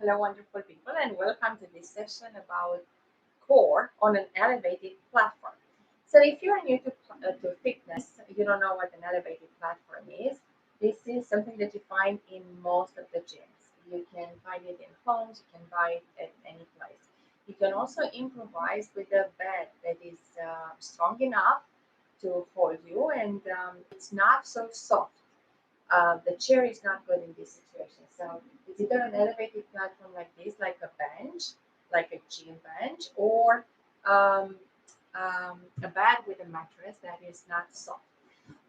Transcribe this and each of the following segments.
Hello, wonderful people, and welcome to this session about core on an elevated platform. So, if you are new to fitness, you don't know what an elevated platform is. This is something that you find in most of the gyms. You can find it in homes, you can buy it at any place. You can also improvise with a bed that is strong enough to hold you, and it's not so soft. The chair is not good in this situation. So it's either an elevated platform like this, like a bench, like a gym bench, or um, a bed with a mattress that is not soft.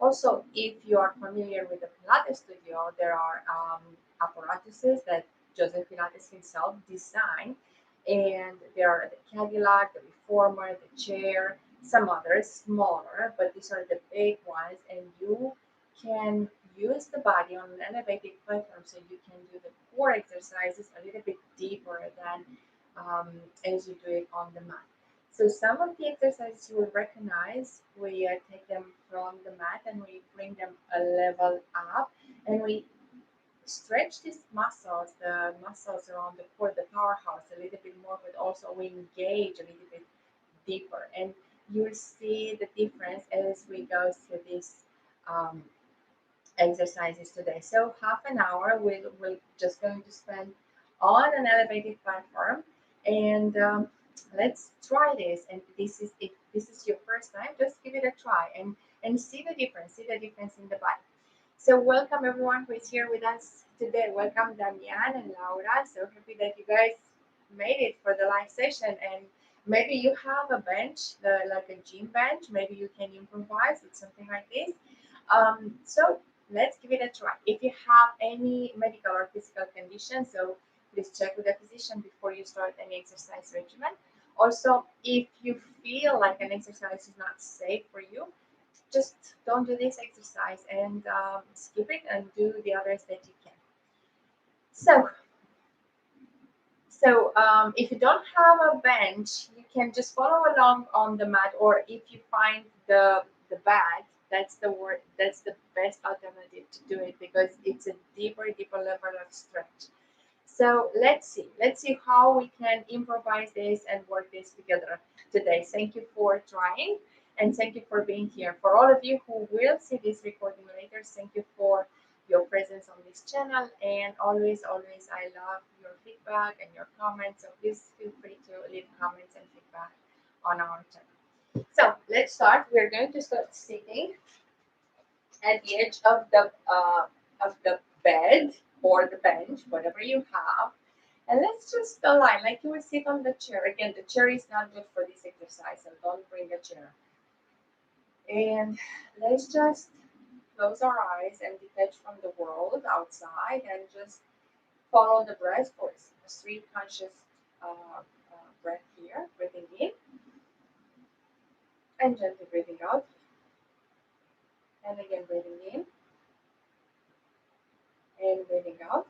Also, if you are familiar with the Pilates studio, there are apparatuses that Joseph Pilates himself designed, and there are the Cadillac, the Reformer, the chair, some others smaller, but these are the big ones, and you can use the body on an elevated platform so you can do the core exercises a little bit deeper than as you do it on the mat. So some of the exercises you will recognize, we take them from the mat and we bring them a level up, and we stretch these muscles, the muscles around the core, the powerhouse a little bit more, but also we engage a little bit deeper. And you'll see the difference as we go through these um, exercises today. So half an hour we're just going to spend on an elevated platform, and let's try this. And this is if this is your first time, just give it a try and see the difference in the body. So welcome everyone who is here with us today. Welcome Damian and Laura. So happy that you guys made it for the live session. And maybe you have a bench, like a gym bench. Maybe you can improvise with something like this. So let's give it a try. If you have any medical or physical condition, so please check with a physician before you start any exercise regimen. Also, if you feel like an exercise is not safe for you, just don't do this exercise and skip it and do the others that you can. So, if you don't have a bench, you can just follow along on the mat, or if you find the bag, that's the word. That's the best alternative to do it because it's a deeper level of stretch. So let's see how we can improvise this and work this together today. Thank you for trying, and thank you for being here. For all of you who will see this recording later, thank you for your presence on this channel. And always, I love your feedback and your comments. So please feel free to leave comments and feedback on our channel. So let's start. We're going to start sitting at the edge of the bed or the bench, whatever you have. And let's just align like you would sit on the chair. Again, the chair is not good for this exercise, so don't bring a chair. And let's just close our eyes and detach from the world outside and just follow the breath for 3 conscious breath here, breathing in and gently breathing out. And again, breathing in and breathing out,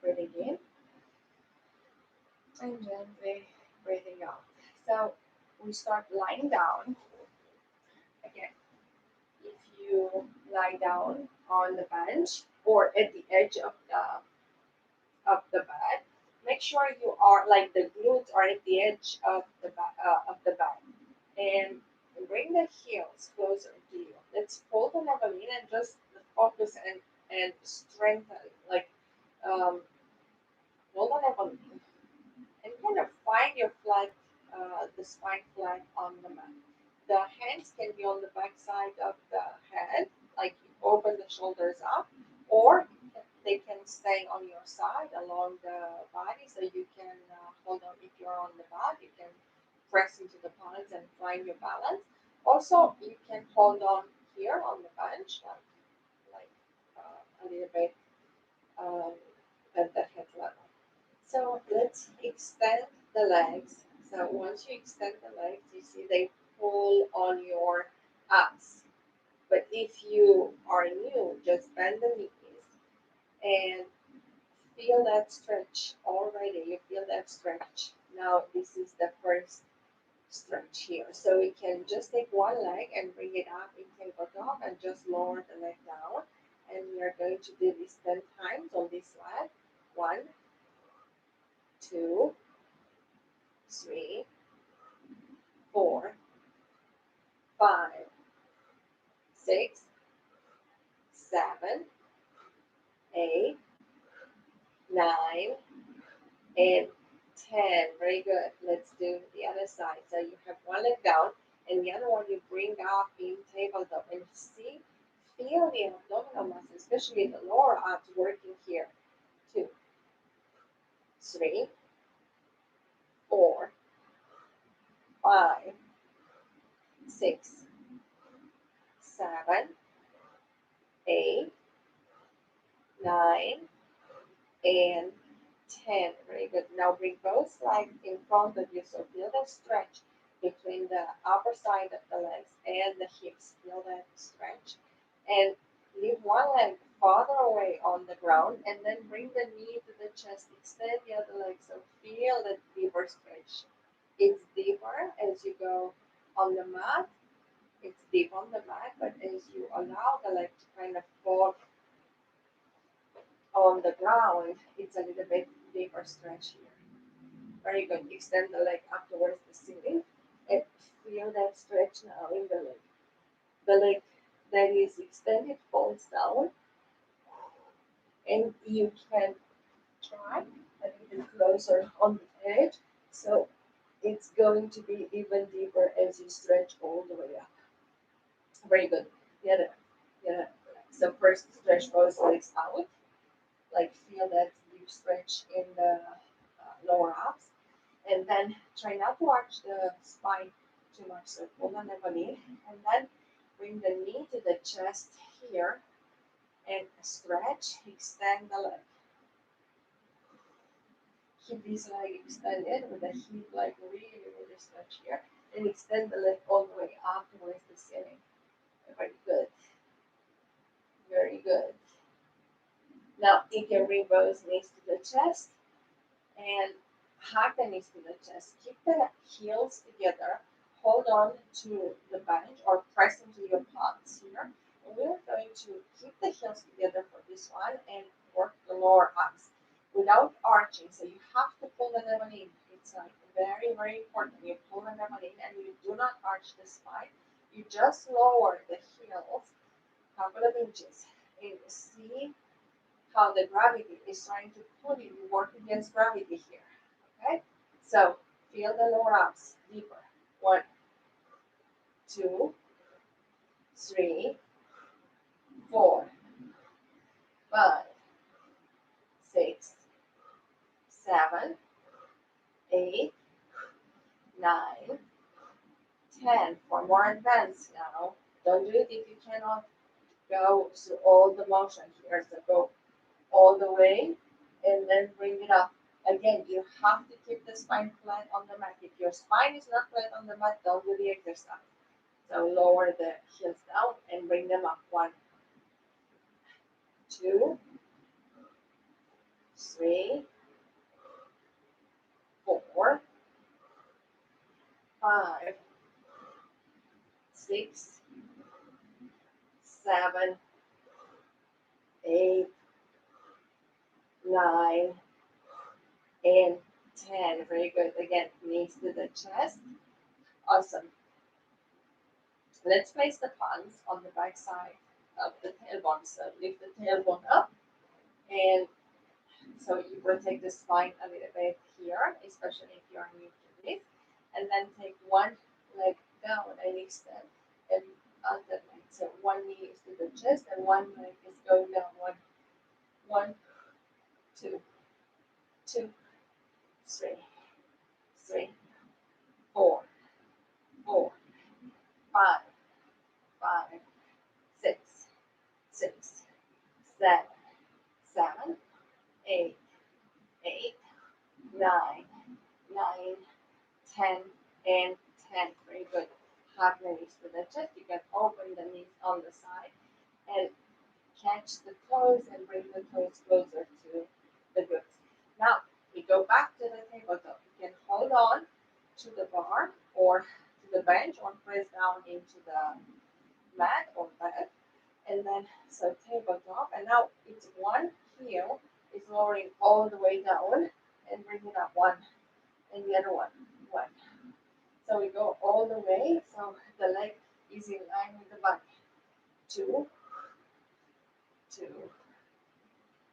breathing in and gently breathing out. So we start lying down. Again, if you lie down on the bench or at the edge of the bed, make sure you are like the glutes are at the edge of the bed, and bring the heels closer to you. Let's hold the navel in and just focus and strengthen, like um, hold the navel in and kind of find your flat, the spine flat on the mat. The hands can be on the back side of the head, like you open the shoulders up, or they can stay on your side along the body, so you can hold on. If you're on the back, you can press into the palms and find your balance. Also, you can hold on here on the bench, like a little bit um, at the head level. So let's extend the legs. So once you extend the legs, you see they pull on your abs. But if you are new, just bend the knees and feel that stretch already. You feel that stretch. Now this is the first stretch here. So we can just take one leg and bring it up in tabletop and just lower the leg down. And we are going to do this 10 times on this leg. 1, 2, 3, 4, 5, 6, 7, 8, 9, and 10. Very good. Let's do the other side. So you have one leg down, and the other one you bring up in tabletop. And see, feel the abdominal muscles, especially the lower abs working here. 2, 3, 4, 5, 6, 7, 8, 9, and 10. Very good. Now bring both legs in front of you. So feel that stretch between the upper side of the legs and the hips. Feel that stretch. And leave one leg farther away on the ground and then bring the knee to the chest. Extend the other leg. So feel the deeper stretch. It's deeper as you go on the mat. It's deep on the mat, but as you allow the leg to kind of fall on the ground, it's a little bit deeper stretch here. Very good. Extend the leg up towards the ceiling and feel that stretch now in the leg. The leg that is extended falls down, and you can try a little closer on the edge. So it's going to be even deeper as you stretch all the way up. Very good. The other, the other. So first stretch both legs out. Like feel that deep stretch in the lower abs, and then try not to arch the spine too much. So pull the knee, and then bring the knee to the chest here, and stretch, extend the leg. Keep this leg extended with the hip like really stretch here, and extend the leg all the way up towards the ceiling. Very good. Very good. Now you can bring both knees to the chest and hug the knees to the chest. Keep the heels together. Hold on to the bench or press into your palms here. And we're going to keep the heels together for this one and work the lower arms without arching. So you have to pull the navel in. It's like very important. You pull the navel in and you do not arch the spine. You just lower the heels a couple of inches and see how the gravity is trying to pull you. You work against gravity here. Okay? So feel the lower abs deeper. 1, 2, 3, 4, 5, 6, 7, 8, 9, 10. For more advanced now. Don't do it if you cannot go through all the motion here. So go all the way and then bring it up. Again, you have to keep the spine flat on the mat. If your spine is not flat on the mat, don't do the exercise. So lower the heels down and bring them up. 1, 2, 3, 4, 5, 6, 7, 8, 9, and 10. Very good. Again, knees to the chest. Awesome. Let's place the palms on the back side of the tailbone. So lift the tailbone up, and so you rotate the spine a little bit here, especially if you're new to this. And then take one leg down and extend and alternate. So one knee is to the chest and one leg is going down. One, two, 3, 4, 5, 6, 7, 8, 9, 10, and 10. Very good. Hug the knees to the chest. You can open the knees on the side and catch the toes and bring the toes closer to the glutes. Now, we go back to the tabletop. You can hold on to the bar or to the bench or press down into the mat or bed. And then, so tabletop. And now it's one heel is lowering all the way down and bringing up one and the other one. One. So we go all the way. So the leg is in line with the body. Two, two,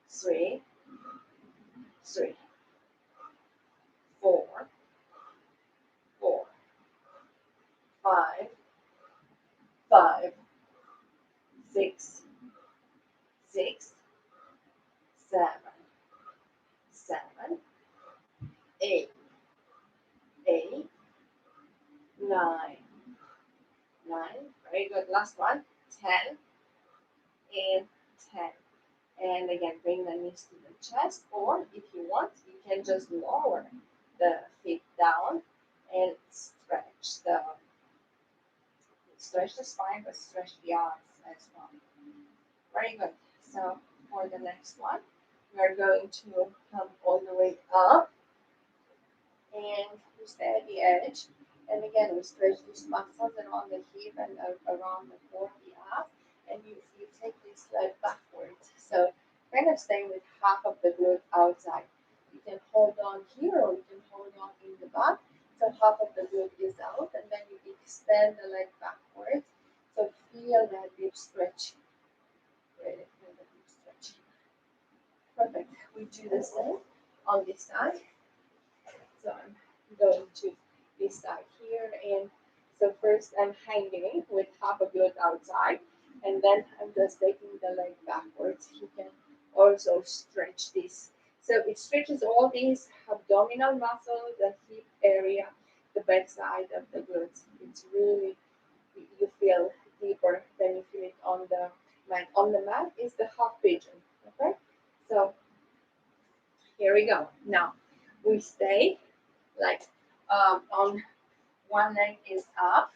three, three, four, four, five, five, six, six, seven, seven, eight, eight, nine, nine. Very good. Last one. 10 and 10. And again, bring the knees to the chest, or if you want, you can just lower the feet down and stretch the spine, but stretch the arms as well. Very good. So for the next one, we are going to come all the way up and we stay at the edge. And again, we stretch these muscles around the hip and around the core of the arm. And you take this leg backwards. So kind of stay with half of the glute outside. You can hold on here or you can hold on in the back. So half of the glute is out and then you extend the leg backwards. So feel that deep stretch. Really feel the deep stretch. Perfect. We do the same on this side. So I'm going to this side here, and so first I'm hanging with half a glute outside, and then I'm just taking the leg backwards. You can also stretch this. So it stretches all these abdominal muscles, the hip area, the back side of the glutes. It's really, you feel deeper than you feel it on the mat. On the mat is the half pigeon. Okay, so here we go. Now we stay like on one leg is up.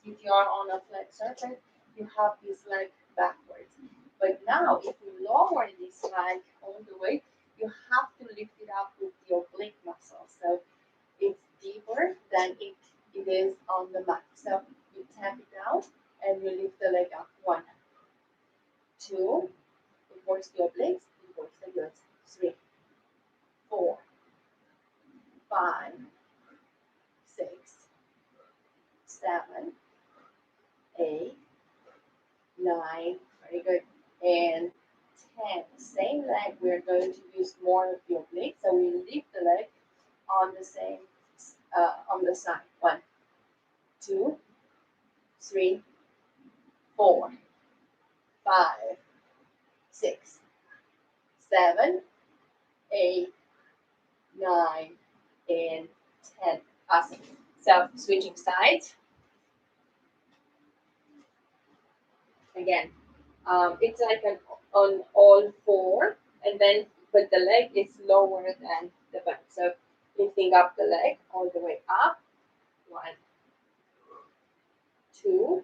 If you are on a flat surface, you have this leg backwards. But now, if you lower this leg all the way, you have to lift it up with your oblique muscle. So it's deeper than it is on the mat. So you tap it down and you lift the leg up. One, two, it works the obliques, it works the glutes. Three, four, five, six, seven, eight, nine, very good, and 10. Same leg, we're going to use more of the oblique. So we lift the leg on the same, on the side. One, two, three, four, five, six, seven, eight, nine, and 10. Awesome. So switching sides. Again, it's like on all four, and then but the leg is lower than the back. So lifting up the leg all the way up. One, two,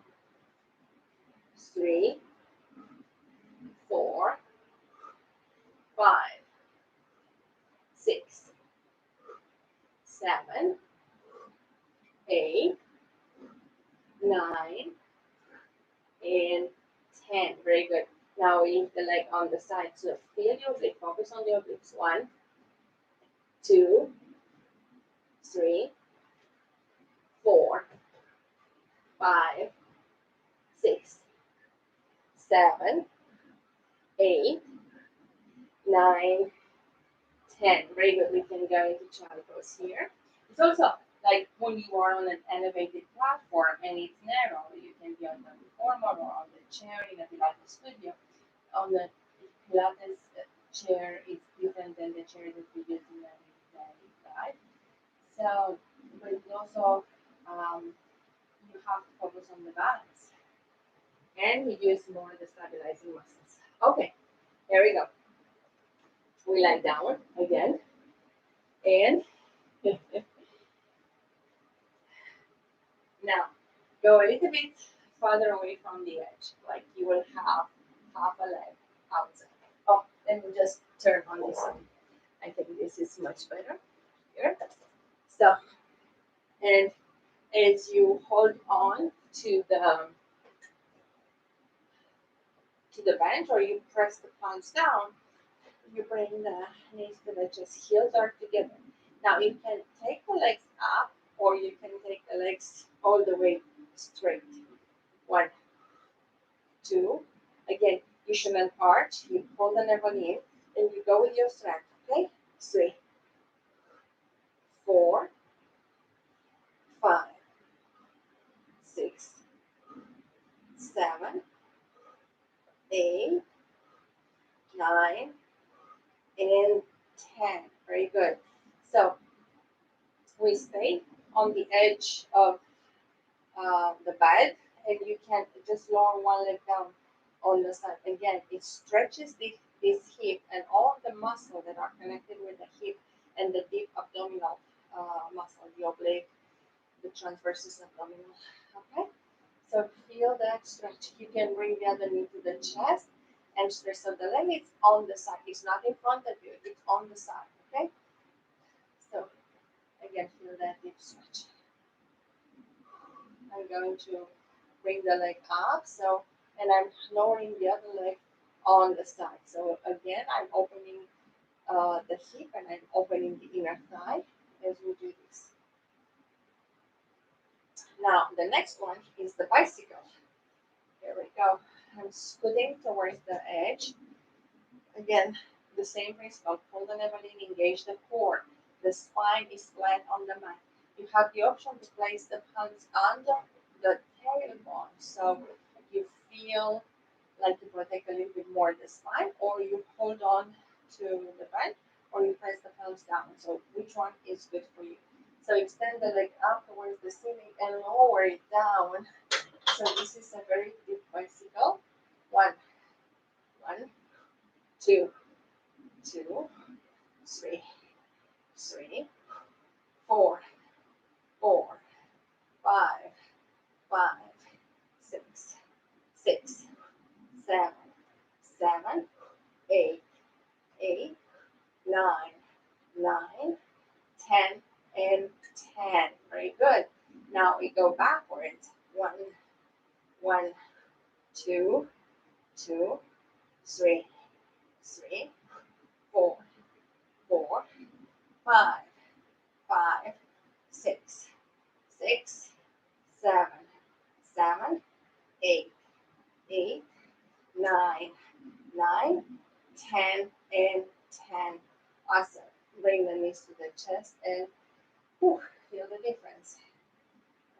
three, four, five, six, seven, eight, nine, and 10. Very good. Now we lift the leg on the side. So feel your oblique. Focus on the obliques. One, two, three, four, five, six, seven, eight, nine, 10. Very good. We can go into child pose here. It's also like when you are on an elevated platform and it's narrow, you can be on the reformer or on the chair in a Pilates studio. On the Pilates chair is different than the chair that we use in the live. So, but it's also you have to focus on the balance and we use more the stabilizing muscles. Okay, here we go. We lie down again and now go a little bit farther away from the edge, like you will have half a leg outside. Oh, let me just turn on this one. I think this is much better here. So, and as you hold on to the bench or you press the palms down, you Bring the knees to the chest. Heels are together. Now you can take the legs up or you can take the legs all the way straight. One, two. Again, you shouldn't arch. You pull the navel in and you go with your strength. Okay? 3, 4, 5, 6, 7, 8, 9, and 10. Very good. So we stay on the edge of the bed, and you can just lower one leg down on the side. Again, it stretches this hip and all the muscle that are connected with the hip and the deep abdominal muscle, the oblique, the transversus abdominal. Okay, so feel that stretch. You can bring the other knee to the chest and stretch. So the leg is on the side. It's not in front of you. It's on the side. Okay. So again, feel that deep stretch. I'm going to bring the leg up. So, and I'm lowering the other leg on the side. So again, I'm opening the hip and I'm opening the inner thigh as we do this. Now, the next one is the bicycle. Here we go. I'm scooting towards the edge. Again, the same principle. Pull the navel in, engage the core. The spine is flat on the mat. You have the option to place the palms under the tailbone, so you feel like you protect a little bit more the spine, or you hold on to the bed, or you press the palms down. So which one is good for you? So extend the leg up towards the ceiling and lower it down. So this is a very deep bicycle. One, one, two, two, three, three, four, four, five, five, six, six, seven, seven, eight, eight, nine, nine, 10, and 10. Very good. Now we go backwards. One, one, two, two, three, three, four, four, five, five, six, six, seven, seven, eight, eight, nine, nine, 10, and 10. Awesome. Bring the knees to the chest and whew, feel the difference.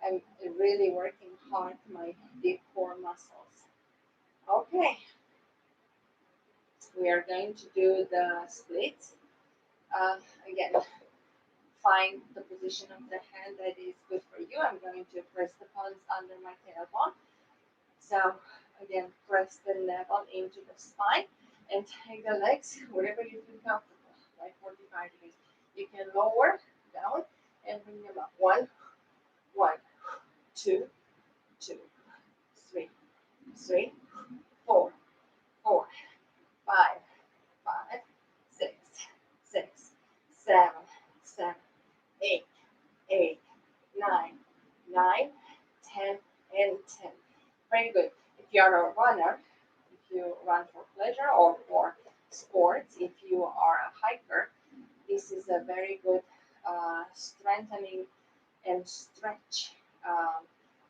I'm really working hard my deep core muscles. Okay, we are going to do the splits. Again, find the position of the hand that is good for you. I'm going to press the palms under my tailbone. So again, press the navel into the spine and take the legs wherever you feel comfortable, like 45 degrees. You can lower down and bring them up. One, one, two, two, three, three, four, four, five, five, six, six, seven, seven, eight, eight, nine, nine, 10, and 10. Very good. If you are a runner, if you run for pleasure or for sports, if you are a hiker, this is a very good strengthening and stretch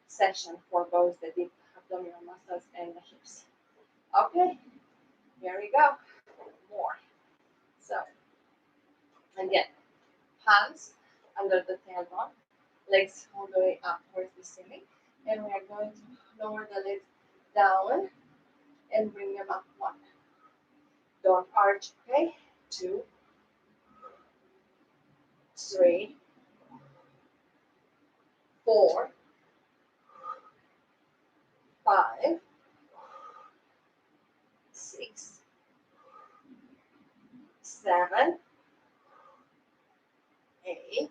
session for both the deep abdominal muscles and the hips. Okay, here we go. More. So, again, hands under the tailbone, legs all the way up towards the ceiling, and we are going to lower the legs down and bring them up. One. Don't arch, okay? Two, three, four, five, six, seven, eight,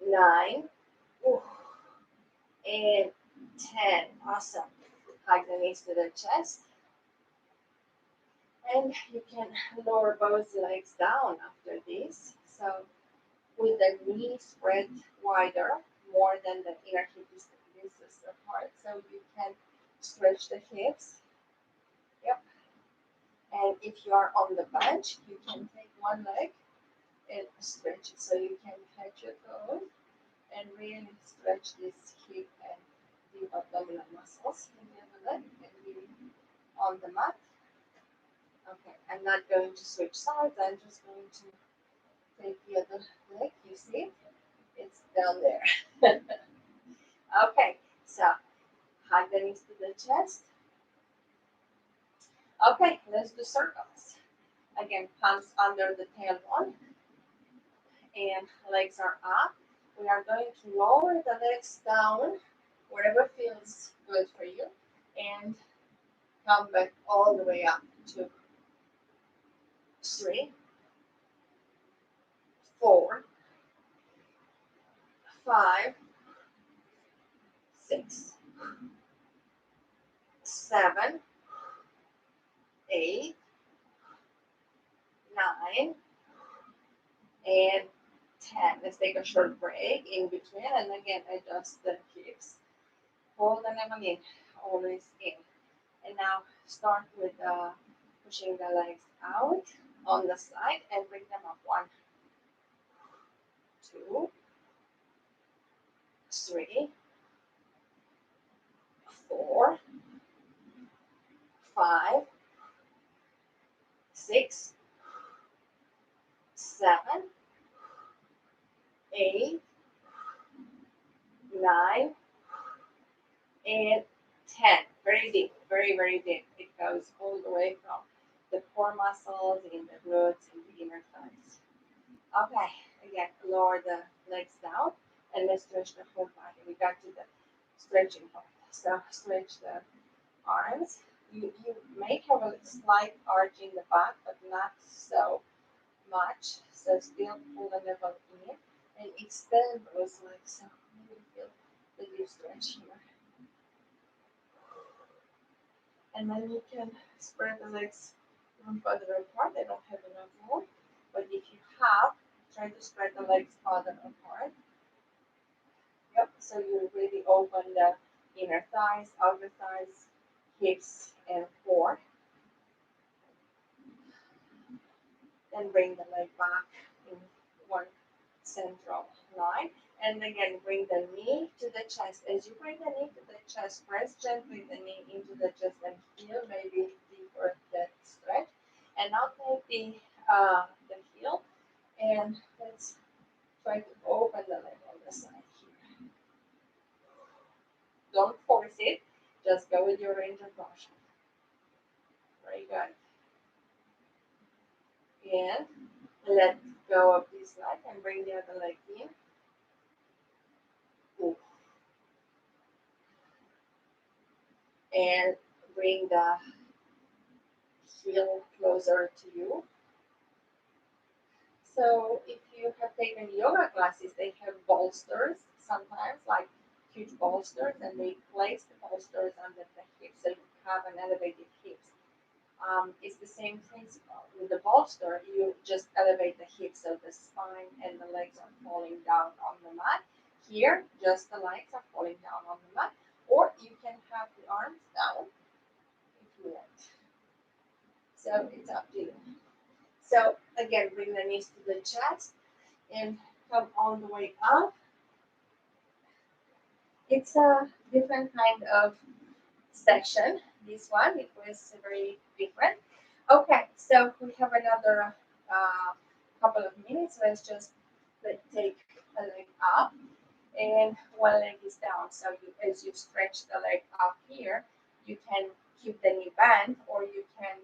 nine, and 10. Awesome. Hug the knees to the chest. And you can lower both legs down after this. So with the knee spread wider, more than the inner hip is apart, so you can stretch the hips. Yep. And And if you are on the bench, you can take one leg and stretch it so you can catch your toes and really stretch this hip and the abdominal muscles in the other leg and be on the mat. Okay, I'm not going to switch sides, I'm just going to take the other leg. You see, it's down there. Okay, so hug the knees to the chest. Okay, let's do circles. Again, palms under the tailbone and legs are up. We are going to lower the legs down wherever feels good for you and come back all the way up to 3, 4, 5, 6, 7, 8, 9, and 10. Let's take a short break in between and again adjust the hips. Hold the navel in, always in. And now start with pushing the legs out on the side and bring them up. 1, 2, 3, 4, 5, 6, 7, 8, 9, and 10. Very deep, very, very deep. It goes all the way from the core muscles in the glutes and the inner thighs. Okay, again, lower the legs down and let's stretch the whole body. We got to the stretching part. So stretch the arms. You may have a slight arch in the back, but not so much. So still pull the navel in and extend those legs. So you feel the deep stretch here. And then you can spread the legs even further apart. I don't have enough room, but if you have, try to spread the legs further apart. Yep, so you really open the inner thighs, outer thighs, hips, and core. Then bring the leg back in one central line. And again, bring the knee to the chest. As you bring the knee to the chest, press gently the knee into the chest and feel maybe deeper that stretch. And now take the heel and let's try to open the leg on the side here. Don't force it, just go with your range of motion. Very good. And let go of this leg and bring the other leg in. Ooh. And bring the heel closer to you. So if you have taken yoga classes, they have bolsters sometimes, like huge bolsters, and they place the bolsters under the hips so you have an elevated hips. It's the same principle. With the bolster, you just elevate the hips so the spine and the legs are falling down on the mat. Here, just the legs are falling down on the mat, or you can have the arms down if you want. So it's up to you. So again, bring the knees to the chest and come all the way up. It's a different kind of section. This one, it was very different. Okay, so we have another couple of minutes. Let's just take a leg up and one leg is down. So as you stretch the leg up here, you can keep the knee bent or you can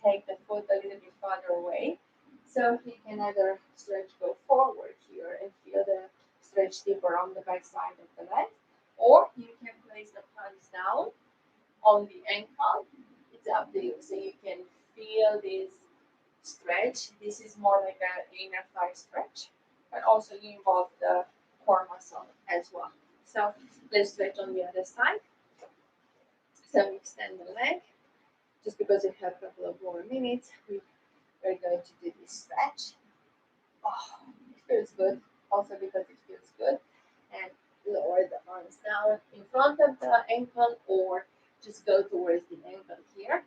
take the foot a little bit farther away. So you can either stretch go forward here and feel the stretch deeper on the back side of the leg, or you can place the palms down on the ankle. It's up to you. So you can feel this stretch. This is more like an inner thigh stretch, but also you involve the core muscle as well. So let's stretch on the other side. So extend the leg. Just because we have a couple of more minutes, we are going to do this stretch. Oh, it feels good. Also because it feels good. And lower the arms down in front of the ankle or just go towards the ankle here.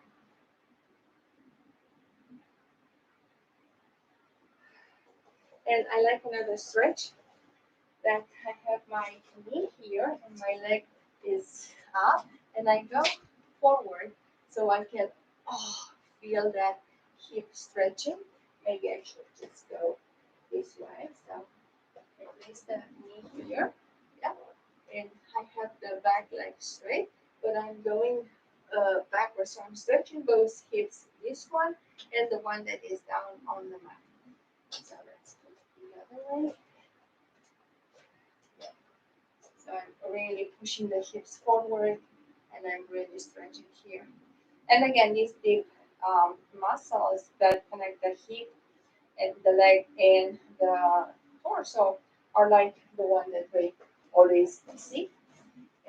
And I like another stretch that I have my knee here and my leg is up and I go forward so I can feel that hip stretching. Maybe I should just go this way. So I place the knee here. Yeah. And I have the back leg straight, but I'm going backwards. So I'm stretching both hips, this one and the one that is down on the mat. So let's put it the other way. So I'm really pushing the hips forward and I'm really stretching here. And again, these deep muscles that connect the hip and the leg and the torso are like the one that we always see.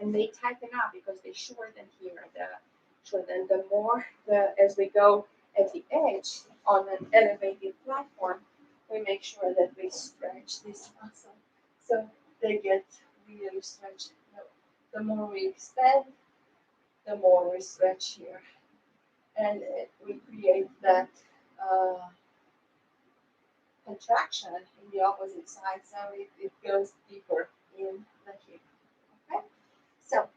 And they tighten up because they shorten here. The more as we go at the edge on an elevated platform, we make sure that we stretch this muscle so they get really stretched. The more we extend, the more we stretch here, and we create that uh, contraction in the opposite side, so it goes deeper in the hip. Okay, so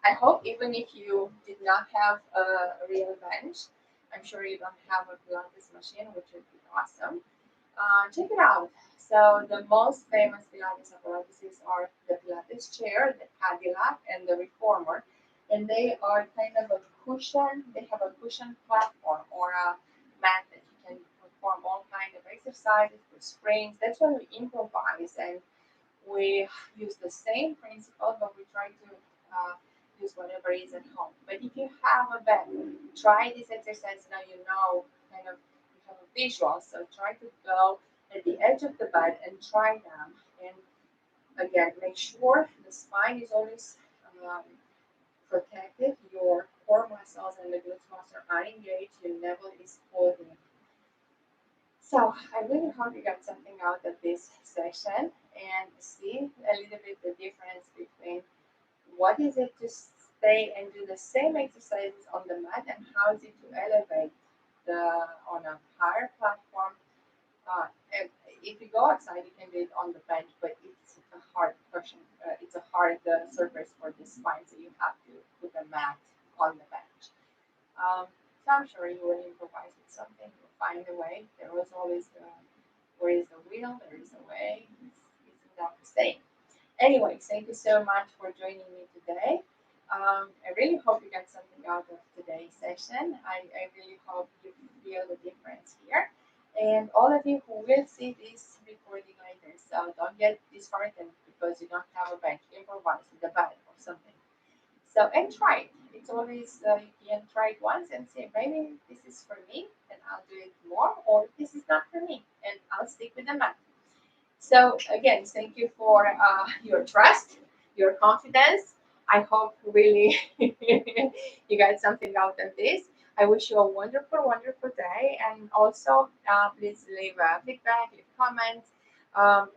I hope even if you did not have a real bench, I'm sure you don't have a Pilates machine, which would be awesome. Check it out. So the most famous Pilates apparatus are the Pilates chair, the Cadillac, and the Reformer, and they are kind of a cushion. They have a cushion platform or a mat that you can perform all kind of exercises with springs. That's when we improvise and we use the same principle, but we try to use whatever is at home. But if you have a bed, try this exercise now. You know, kind of you have a visual. So try to go at the edge of the bed and try them. And again, make sure the spine is always protected. Your core muscles and the glutes muscles are engaged. Your navel is holding. So I really hope you got something out of this session and see a little bit the difference between what is it to stay and do the same exercises on the mat and how is it to elevate the on a higher platform. And if you go outside, you can do it on the bench, but it's a hard cushion. It's a hard surface for the spine, so you have to put a mat on the bench. So I'm sure you will improvise with something. You'll find a way. There was always where is the wheel, there is a way. It's not the same. Anyway, thank you so much for joining me today. I really hope you got something out of today's session. I really hope you feel the difference here. And all of you who will see this recording later, so don't get disheartened because you don't have a bench. Improvise with the bed or something. So, and try it. It's always, you can try it once and say, maybe this is for me and I'll do it more, or this is not for me and I'll stick with the mat. So again, thank you for your trust, your confidence. I hope really you got something out of this. I wish you a wonderful, wonderful day. And also, please leave feedback, leave comments.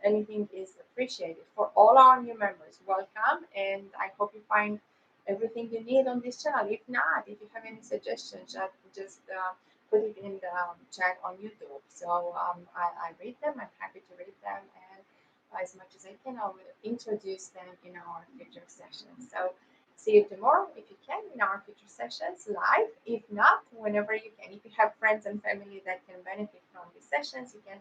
Anything is appreciated. For all our new members, welcome. And I hope you find everything you need on this channel. If not, if you have any suggestions, just put it in the chat on YouTube. So I read them. I'm happy to read them, and as much as I can, I will introduce them in our future sessions. So see you tomorrow if you can in our future sessions live. If not, whenever you can. If you have friends and family that can benefit from these sessions, you can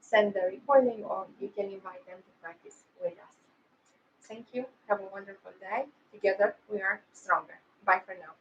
send the recording or you can invite them to practice with us. Thank you. Have a wonderful day. Together we are stronger. Bye for now.